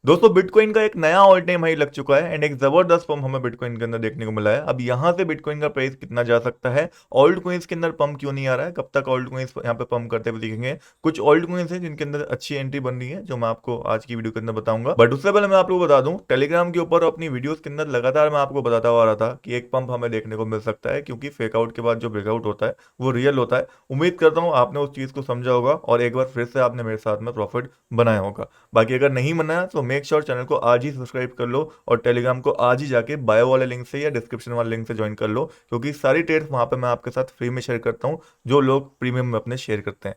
दोस्तों बिटकॉइन का एक नया ऑल टाइम हाई लग चुका है एंड एक जबरदस्त पंप हमें बिटकॉइन के अंदर देखने को मिला है। अब यहाँ से बिटकॉइन का प्राइस कितना जा सकता है, ओल्ड कॉइन्स के अंदर पंप क्यों नहीं आ रहा है, कब तक ओल्ड कॉइन्स यहाँ पे पंप करते हुए दिखेंगे। कुछ ओल्ड कॉइन्स हैं जिनके अंदर अच्छी एंट्री बन रही है जो मैं आपको आज की वीडियो के अंदर बताऊंगा। बट उससे पहले मैं आपको बता दूं, टेलीग्राम के ऊपर अपनी वीडियोस के अंदर लगातार मैं आपको बताता हुआ रहा था कि एक पंप हमें देखने को मिल सकता है, क्योंकि फेकआउट के बाद जो ब्रेकआउट होता है वो रियल होता है। उम्मीद करता हूँ आपने उस चीज को समझा होगा और एक बार फिर से आपने मेरे साथ में प्रॉफिट बनाया होगा। बाकी अगर नहीं बनाया तो मेक श्योर चैनल को आज ही सब्सक्राइब कर लो और टेलीग्राम को आज ही जाके बायो वाले लिंक से या डिस्क्रिप्शन वाले लिंक से ज्वाइन कर लो, क्योंकि सारी ट्रेड्स वहां पे मैं आपके साथ फ्री में शेयर करता हूँ जो लोग प्रीमियम में अपने शेयर करते हैं।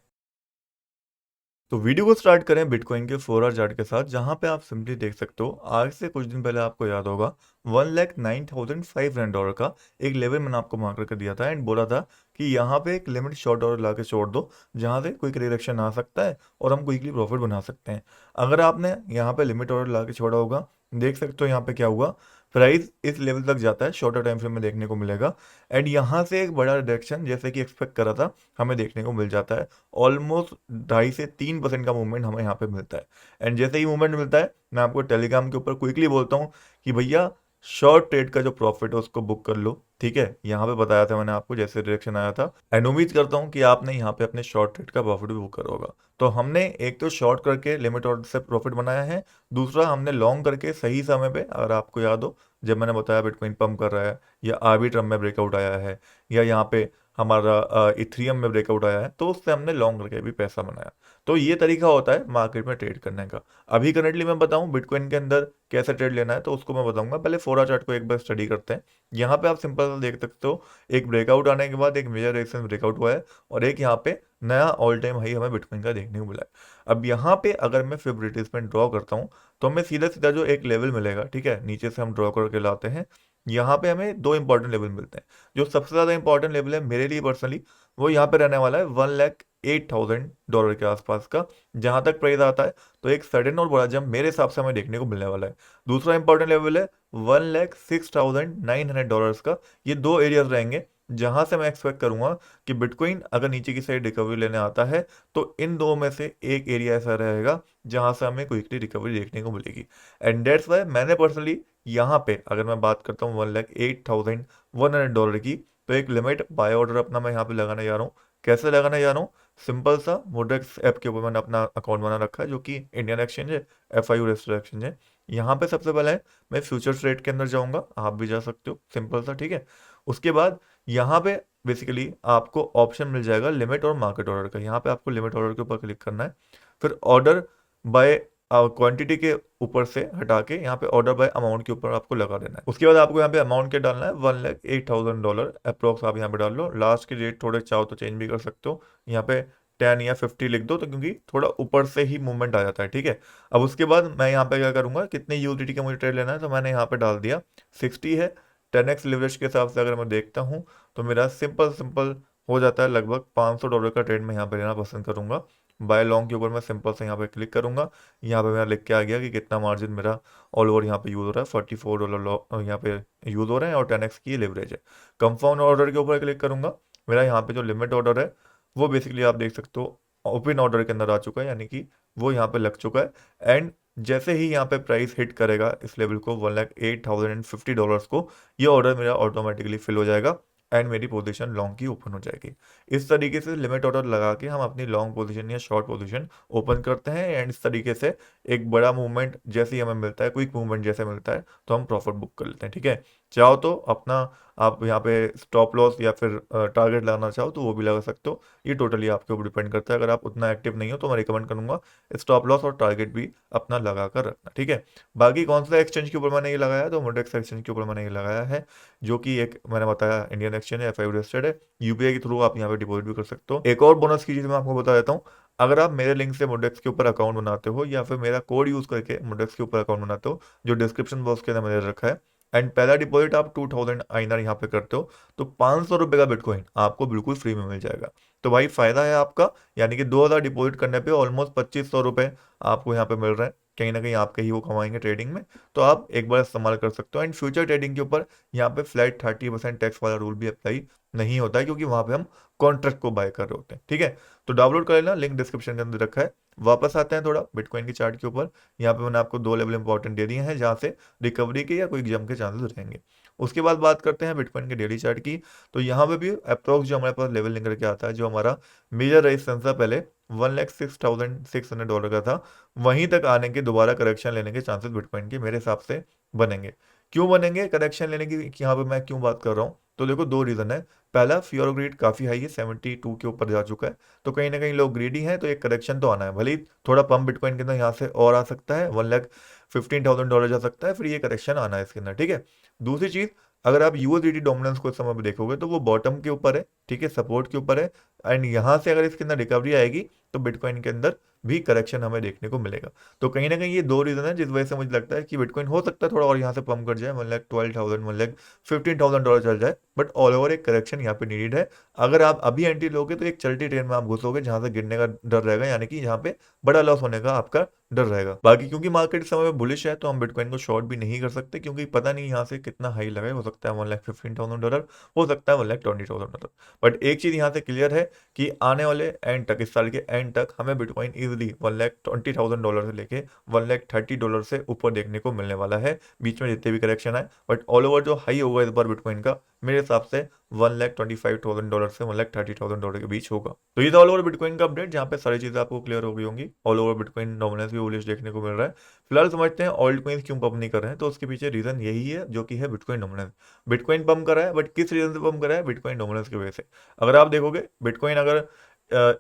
तो वीडियो को स्टार्ट करें बिटकॉइन के 4 आवर चार्ट के साथ, जहां पे आप सिंपली देख सकते हो आज से कुछ दिन पहले आपको याद होगा 1,09,500 डॉलर का एक लेवल मैंने आपको मार्क करके दिया था एंड बोला था कि यहाँ पे एक लिमिट शॉर्ट ऑर्डर ला के छोड़ दो, जहां से क्विक रिएक्शन आ सकता है और हम क्विकली प्रॉफिट बना सकते हैं। अगर आपने यहाँ पे लिमिट ऑर्डर ला के छोड़ा होगा, देख सकते हो यहाँ पे क्या हुआ, प्राइस इस लेवल तक जाता है, शॉर्टर टाइम फ्रेम में देखने को मिलेगा एंड यहाँ से एक बड़ा रिडक्शन जैसे कि एक्सपेक्ट करा था हमें देखने को मिल जाता है। ऑलमोस्ट 2.5 से 3% का मूवमेंट हमें यहाँ पे मिलता है एंड जैसे ही मूवमेंट मिलता है मैं आपको टेलीग्राम के ऊपर क्विकली बोलता हूँ कि भैया शॉर्ट ट्रेड का जो प्रॉफिट है उसको बुक कर लो। ठीक है, यहाँ पे बताया था मैंने आपको जैसे रिएक्शन आया था एंड उम्मीद करता हूँ कि आपने यहाँ पे अपने शॉर्ट ट्रेड का प्रॉफिट भी बुक करा होगा। तो हमने एक तो शॉर्ट करके लिमिट ऑर्डर से प्रॉफिट बनाया है, दूसरा हमने लॉन्ग करके सही समय पे, अगर आपको याद हो जब मैंने बताया बिटकॉइन पंप कर रहा है या आर्बिट्रम में ब्रेकआउट आया है या यहाँ पे हमारा इथेरियम में ब्रेकआउट आया है, तो उससे हमने लॉन्ग करके भी पैसा बनाया। तो ये तरीका होता है मार्केट में ट्रेड करने का। अभी करंटली मैं बताऊं बिटकॉइन के अंदर कैसे ट्रेड लेना है तो उसको मैं बताऊंगा, पहले 4 आवर चार्ट को एक बार स्टडी करते हैं। यहाँ पे आप सिंपल देख सकते हो एक ब्रेकआउट आने के बाद एक मेजर रेजिस्टेंस ब्रेकआउट हुआ है और एक यहाँ पे नया ऑल टाइम हाई हमें बिटकॉइन का देखने को मिला है। अब यहाँ पे अगर मैं फिर रिट्रेसमेंट ड्रॉ करता हूँ तो हमें सीधा सीधा जो एक लेवल मिलेगा, ठीक है, नीचे से हम ड्रॉ करके लाते हैं, यहाँ पे हमें दो इंपॉर्टेंट लेवल मिलते हैं। जो सबसे ज्यादा इंपॉर्टेंट लेवल है मेरे लिए पर्सनली, वो यहाँ पे रहने वाला है 1,08,000 डॉलर के आसपास का। जहां तक प्राइस आता है तो एक सडन और बड़ा जंप मेरे हिसाब से हमें देखने को मिलने वाला है। दूसरा इंपॉर्टेंट लेवल है 1,06,900 डॉलर्स का। ये दो एरियाज रहेंगे जहां से मैं एक्सपेक्ट करूंगा कि बिटकॉइन अगर नीचे की साइड रिकवरी लेने आता है तो इन दो में से एक एरिया ऐसा रहेगा जहां से हमें क्विकली रिकवरी देखने को मिलेगी। एंड डेट्स वाई मैंने पर्सनली यहाँ पे अगर मैं बात करता हूँ 1,08,100 डॉलर की, तो एक लिमिट बाय ऑर्डर अपना मैं यहाँ पे लगाने जा रहा हूँ। कैसे लगाने जा रहा हूँ, सिंपल सा मोडेक्स ऐप के ऊपर मैंने अपना अकाउंट बना रखा है जो कि इंडियन एक्सचेंज है, FIU रजिस्टर्ड एक्सचेंज है। यहाँ पे सबसे पहले मैं फ्यूचर्स रेट के अंदर जाऊंगा, आप भी जा सकते हो, सिंपल सा, ठीक है। उसके बाद यहाँ पे बेसिकली आपको ऑप्शन मिल जाएगा लिमिट और मार्केट ऑर्डर का। यहाँ पे आपको लिमिट ऑर्डर के ऊपर क्लिक करना है, फिर ऑर्डर बाय क्वांटिटी के ऊपर से हटा के यहाँ पे ऑर्डर बाय अमाउंट के ऊपर आपको लगा देना है। उसके बाद आपको यहाँ पे अमाउंट क्या डालना है, 1,08,000 डॉलर अप्रोक्स आप यहाँ पे डाल लो। लास्ट के रेट थोड़े चाहो तो चेंज भी कर सकते हो, यहाँ पे 10 या 50 लिख दो, तो क्योंकि थोड़ा ऊपर से ही मूवमेंट आ जाता है, ठीक है। अब उसके बाद मैं यहाँ पे क्या करूंगा, कितने यूटिलिटी का मुझे ट्रेड लेना है, तो मैंने यहाँ पे डाल दिया 60 है। 10x लिवरेज के हिसाब से अगर मैं देखता हूँ तो मेरा सिंपल सिंपल हो जाता है लगभग $500 का ट्रेड मैं यहाँ पे लेना पसंद करूंगा। बाय लॉन्ग के ऊपर मैं सिंपल से यहाँ पे क्लिक करूंगा, यहाँ पे मेरा लिख के आ गया कि कितना मार्जिन मेरा ऑल ओवर यहाँ पे यूज हो रहा है, $44 यहाँ पे यूज हो रहे हैं और 10x की लिवरेज है। कंफर्म ऑर्डर के ऊपर क्लिक करूंगा, मेरा यहाँ पे जो लिमिट ऑर्डर है वो बेसिकली आप देख सकते हो ओपन ऑर्डर के अंदर आ चुका है, यानी कि वो यहाँ पे लग चुका है। एंड जैसे ही यहाँ पे प्राइस हिट करेगा इस लेवल को 1,08,050 डॉलर्स को, ये ऑर्डर मेरा ऑटोमेटिकली फिल हो जाएगा एंड मेरी पोजीशन लॉन्ग की ओपन हो जाएगी। इस तरीके से लिमिट ऑर्डर लगा के हम अपनी लॉन्ग पोजीशन या शॉर्ट पोजीशन ओपन करते हैं एंड इस तरीके से एक बड़ा मूवमेंट जैसे ही हमें मिलता है, क्विक मूवमेंट जैसे मिलता है, तो हम प्रॉफिट बुक कर लेते हैं, ठीक है। चाहो तो अपना आप यहाँ पे स्टॉप लॉस या फिर टारगेट लगाना चाहो तो वो भी लगा सकते हो, ये टोटली आपके ऊपर डिपेंड करता है। अगर आप उतना एक्टिव नहीं हो तो मैं रिकमेंड करूंगा स्टॉप लॉस और टारगेट भी अपना लगा कर रखना, ठीक है। बाकी कौन सा एक्सचेंज के ऊपर मैंने ये लगाया, तो मोडेक्स एक्सचेंज के ऊपर मैंने ये लगाया है, जो कि एक मैंने बताया इंडियन एक्सचेंज है, FIU रजिस्टर्ड है। UPI के थ्रू आप यहाँ पे डिपॉजिट भी कर सकते हो। एक और बोनस की चीज़ मैं आपको बता देता हूँ, अगर आप मेरे लिंक से मोडेक्स के ऊपर अकाउंट बनाते हो या फिर मेरा कोड यूज करके मोडेक्स के ऊपर अकाउंट बनाते हो, जो डिस्क्रिप्शन बॉक्स के अंदर मैंने रखा है, एंड पहला डिपॉजिट आप 2,000 INR यहाँ पे करते हो तो ₹500 का बिटकॉइन आपको बिल्कुल फ्री में मिल जाएगा। तो भाई फायदा है आपका, यानी कि 2,000 डिपॉजिट करने पे ऑलमोस्ट ₹2,500 आपको यहाँ पे मिल रहा है। कहीं ना कहीं आपके ही वो कमाएंगे ट्रेडिंग में, तो आप एक बार इस्तेमाल कर सकते हो। एंड फ्यूचर ट्रेडिंग के ऊपर यहाँ पे फ्लैट 30% टैक्स वाला रूल भी अप्लाई नहीं होता है, क्योंकि वहां पे हम कॉन्ट्रैक्ट को बाय कर रहे होते हैं, ठीक है। तो डाउनलोड कर लेना, लिंक डिस्क्रिप्शन के अंदर रखा है। वापस आते हैं थोड़ा बिटकॉइन की चार्ट के ऊपर। यहाँ पे मैंने आपको 2 लेवल इंपॉर्टेंट दे दिए हैं जहाँ से रिकवरी के या कोई जंप के चांसेस रहेंगे। उसके बाद बात करते हैं बिटकॉइन के डेली चार्ट की। तो यहाँ पे भी अप्रोक्स जो हमारे पास लेवल निकल के आता है, जो हमारा मेजर रेजिस्टेंस था पहले 1,06,600 डॉलर का था, वहीं तक आने के दोबारा करेक्शन लेने के चांसेस बिटकॉइन के मेरे हिसाब से बनेंगे। क्यों बनेंगे करेक्शन लेने की, यहाँ पे मैं क्यों बात कर रहा हूँ, तो देखो 2 रीजन है। पहला, फियर ऑफ ग्रीड काफी हाई है, 72 के ऊपर जा चुका है, तो कहीं ना कहीं लोग ग्रीडी हैं, तो एक करेक्शन तो आना है। भले ही थोड़ा पंप बिटकॉइन के अंदर यहाँ से और आ सकता है, 1,15,000 डॉलर जा सकता है, फिर ये करेक्शन आना है इसके अंदर, ठीक है। दूसरी चीज, अगर आप यूएसडीटी डोमिनेंस को इस समय पे देखोगे तो वो बॉटम के ऊपर है, ठीक है, सपोर्ट के ऊपर है। एंड यहाँ से अगर इसके अंदर रिकवरी आएगी तो बिटकॉइन के अंदर भी करेक्शन हमें देखने को मिलेगा। तो कहीं ना कहीं ये 2 रीजन है जिस वजह से मुझे लगता है कि बिटकॉइन हो सकता है थोड़ा और यहाँ से पंप कर जाए, 1,12,000 1,15,000 चल जाए, बट ऑल ओवर एक करेक्शन यहाँ पे नीडेड है। अगर आप अभी एंट्री लोगे तो एक चलती ट्रेन में आप घुसोगे, जहां से गिरने का डर रहेगा, यानी कि यहाँ पे बड़ा लॉस होने का आपका डर रहेगा। बाकी क्योंकि मार्केट इस समय में बुलिश है, तो हम बिटकॉइन को शॉर्ट भी नहीं कर सकते, क्योंकि पता नहीं यहाँ से कितना हाई लगा है। हो सकता है 1,15,000 डॉलर, हो सकता है 1,20,000 डॉलर। बट एक चीज यहाँ से क्लियर है कि आने वाले एंड तक, इस साल के एंड तक, हमें बिटकॉइन इजिली 1,20,000 डॉलर से लेके 1,30,000 डॉलर से ऊपर देखने को मिलने वाला है, बीच में जितने भी करेक्शन आए। बट ऑल ओवर जो हाई होगा इस बार बिटकॉइन का, मेरे हिसाब से 1,25,000 डॉलर से 1,30,000 डॉलर के बीच होगा। तो ये था ऑल ओवर बिटकॉइन का अपडेट, जहाँ पे सारी चीजें आपको क्लियर हो गई होंगी। ऑल ओवर बिटकॉइन डोमिनेंस भी बुलिश देखने को मिल रहा है। फिलहाल समझते हैं ऑल्ट कॉइन्स क्यों पंप नहीं कर रहे हैं, तो उसके पीछे रीजन यही है, जो कि है बिटकॉइन डोमिनेंस। बिटकॉइन पंप कर रहा है, बट किस रीजन से पंप कर रहा है, बिटकॉइन डोमिनेंस की वजह से। अगर आप देखोगे बिटकॉइन अगर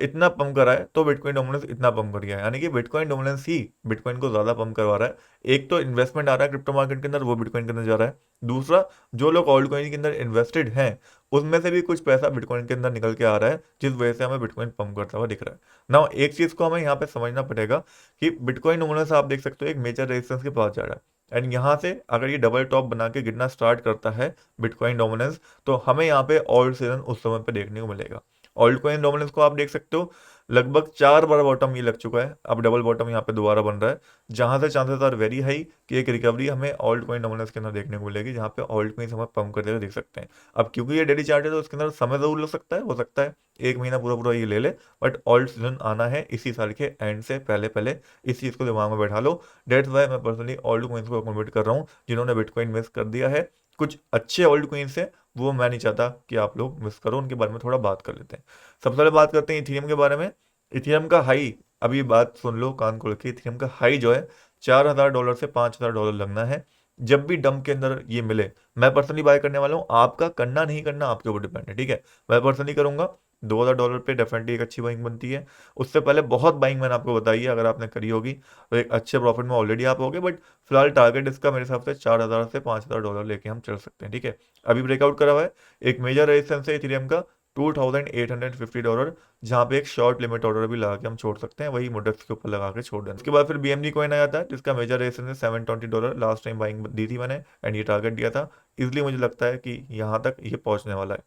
इतना पंप करा है, तो बिटकॉइन डोमिनेंस इतना पंप कर गया है, यानी कि बिटकॉइन डोमिनेंस ही बिटकॉइन को ज्यादा पंप करवा रहा है। एक तो इन्वेस्टमेंट आ रहा है क्रिप्टो मार्केट के अंदर, वो बिटकॉइन के अंदर जा रहा है। दूसरा, जो लोग ऑल्ट कॉइन के अंदर इन्वेस्टेड हैं, उसमें से भी कुछ पैसा बिटकॉइन के अंदर निकल के आ रहा है, जिस वजह से हमें बिटकॉइन पंप करता हुआ दिख रहा है ना। एक चीज को हमें यहाँ पे समझना पड़ेगा कि बिटकॉइन डोमिनेंस आप देख सकते हो एक मेजर रेजिस्टेंस के पास जा रहा है, एंड यहाँ से अगर ये डबल टॉप बना के गिरना स्टार्ट करता है बिटकॉइन डोमिनेंस, तो हमें यहाँ पे ऑल्ट सीजन उस समय पे देखने को मिलेगा। ऑल्ट कॉइन डोमिनेंस को आप देख सकते हो, लगभग 4 बार बॉटम ये लग चुका है, अब डबल बॉटम यहाँ पे दोबारा बन रहा है, जहां से चांसेस आर वेरी हाई कि एक रिकवरी हमें ऑल्ट कॉइन डोमिनेंस के अंदर देखने को मिलेगी, जहां पे ऑल्ट कॉइन हमें पंप करते हुए देख सकते हैं। अब क्योंकि ये डेली चार्ट है, तो उसके अंदर समय जरूर लग सकता है, हो सकता है 1 महीना पूरा पूरा ये ले ले, बट ऑल्ट सीजन आना है इसी साल के एंड से पहले पहले, इस चीज को दिमाग में बैठा लो। डेट्स वाई मैं पर्सनली ऑल्ट कॉइन्स को कन्वर्ट कर रहा हूँ, जिन्होंने बिटकॉइन मिस कर दिया है। कुछ अच्छे ओल्ड क्वींस है, वो मैं नहीं चाहता कि आप लोग मिस करो, उनके बारे में थोड़ा बात कर लेते हैं। सबसे पहले बात करते हैं इथेरियम के बारे में। इथेरियम का हाई, अभी बात सुन लो कान खोल के, इथेरियम का हाई जो है $4,000 से $5,000 लगना है। जब भी डंप के अंदर ये मिले, मैं पर्सनली बाय करने वाला हूँ, आपका करना नहीं करना आपके ऊपर डिपेंड है, ठीक है। मैं पर्सनली करूंगा, $2,000 पे डेफिनेटली एक अच्छी बाइंग बनती है। उससे पहले बहुत बाइंग मैंने आपको बताई है, अगर आपने करी होगी तो एक अच्छे प्रॉफिट में ऑलरेडी आप होगे, बट फिलहाल टारगेट इसका मेरे हिसाब से 4,000 से $5,000 लेके हम चल सकते हैं, ठीक है। अभी ब्रेकआउट करा हुआ है, एक मेजर रेजिस्टेंस है इथेरियम का $2,850, जहां पे एक शॉर्ट लिमिट ऑर्डर भी लगा के हम छोड़ सकते हैं, वही मोडेक्स के ऊपर लगा के छोड़ दें। उसके बाद फिर BMD कॉइन आ जाता है, जिसका मेजर रेजिस्टेंस है $720, लास्ट टाइम बाइंग दी थी मैंने, एंड ये टारगेट दिया था, इसलिए मुझे लगता है कि यहाँ तक ये पहुंचने वाला है।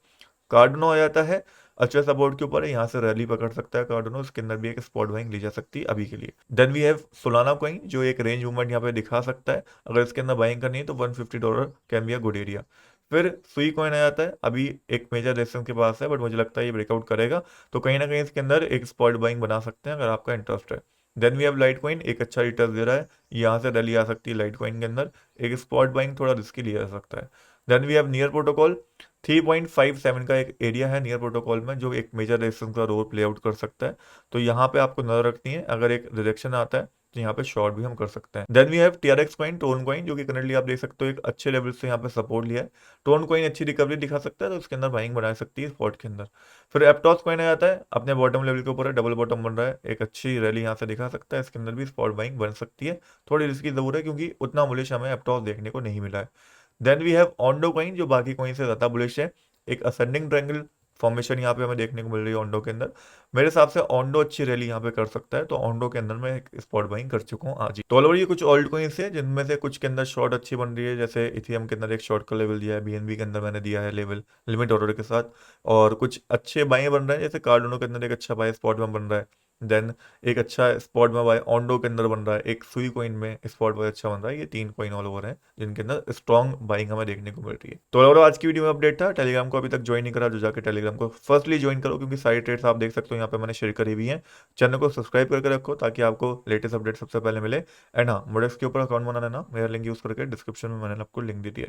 कार्डनो आ जाता है, अच्छे सपोर्ट के ऊपर है, यहाँ से रैली पकड़ सकता है कार्डनो, इसके अंदर भी एक स्पॉट बाइंग ली जा सकती है अभी के लिए। Then we have Solana coin, जो एक रेंज मूवमेंट यहाँ पे दिखा सकता है, अगर इसके अंदर बाइंग करनी है तो $150 can be a good area. फिर सुई कॉइन आ जाता है, अभी एक मेजर रेजिस्टेंस के पास है, बट मुझे लगता है ये ब्रेकआउट करेगा, तो कहीं ना कहीं इसके अंदर एक स्पॉट बाइंग बना सकते हैं अगर आपका इंटरेस्ट है। Then we have Litecoin, एक अच्छा रिटर्न दे रहा है, यहाँ से रैली आ सकती है लाइट कॉइन के अंदर, एक स्पॉट बाइंग थोड़ा रिस्की लिया जा सकता है। Then we have near protocol, 3.57 का एक एरिया है नियर प्रोटोकॉल में, जो एक मेजर रेजिस्टेंस का रोल प्ले आउट कर सकता है, तो यहाँ पे आपको नजर रखनी है, अगर एक रिजेक्शन आता है तो यहाँ पे शॉर्ट भी हम कर सकते हैं। Then we have TRX coin, TON coin, जो कि करंटली आप देख सकते हो एक अच्छे लेवल से यहाँ पे सपोर्ट लिया है। टोन कॉइन अच्छी रिकवरी दिखा सकता है, तो उसके अंदर बाइंग बना सकती है स्पॉट के अंदर। फिर एप्टॉस कॉइन आ जाता है, अपने बॉटम लेवल के ऊपर है, डबल बॉटम बन रहा है, एक अच्छी रैली यहाँ से दिखा सकता है, इसके अंदर भी स्पॉट बाइंग बन सकती है। थोड़ी रिस्की जरूर है, क्योंकि उतना बुलिश हमें एप्टॉस देखने को नहीं मिला है। Then we have Ondo coin, जो बाकी कॉइन से ज्यादा बुलिश है, एक असेंडिंग ट्रायंगल फॉर्मेशन यहाँ पे हमें देखने को मिल रही है ऑन्डो के अंदर। मेरे हिसाब से ऑन्डो अच्छी रैली यहाँ पे कर सकता है, तो ऑन्डो के अंदर मैं एक स्पॉट बाइंग कर चुका हूँ आज ही। तो ऑलरेडी ये कुछ ऑल्ट कॉइन्स है, जिनमें से कुछ के अंदर शॉर्ट अच्छी बन रही है, जैसे इथियम के अंदर एक शॉर्ट का लेवल दिया है, BNB के अंदर मैंने दिया है लेवल लिमिट ऑर्डर के साथ, और कुछ अच्छे बाएं बन रहे हैं, जैसे कार्डोनो के अंदर एक अच्छा बाय स्पॉट में बन रहा है। देन एक अच्छा स्पॉट में बाय ऑन्डो के अंदर बन रहा है, एक सुई कॉइन में स्पॉट बहुत अच्छा बन रहा है। ये 3 कॉइन ऑल ओवर हैं जिनके अंदर स्ट्रॉन्ग बाइंग हमें देखने को मिल रही है। तो ओवरऑल आज की वीडियो में अपडेट था। टेलीग्राम को अभी तक ज्वाइन नहीं करा जो जाकर टेलीग्राम को फर्स्टली ज्वाइन करो, क्योंकि सारी ट्रेड्स आप देख सकते हो यहाँ पे मैंने शेयर करी हुई हैं। चैनल को सब्सक्राइब करके रखो ताकि आपको लेटेस्ट अपडेट सबसे पहले मिले। एंड हाँ, मोडेक्स के ऊपर अकाउंट बनाना है ना, मेरा लिंक यूज करके डिस्क्रिप्शन में मैंने आपको लिंक दे दिया है।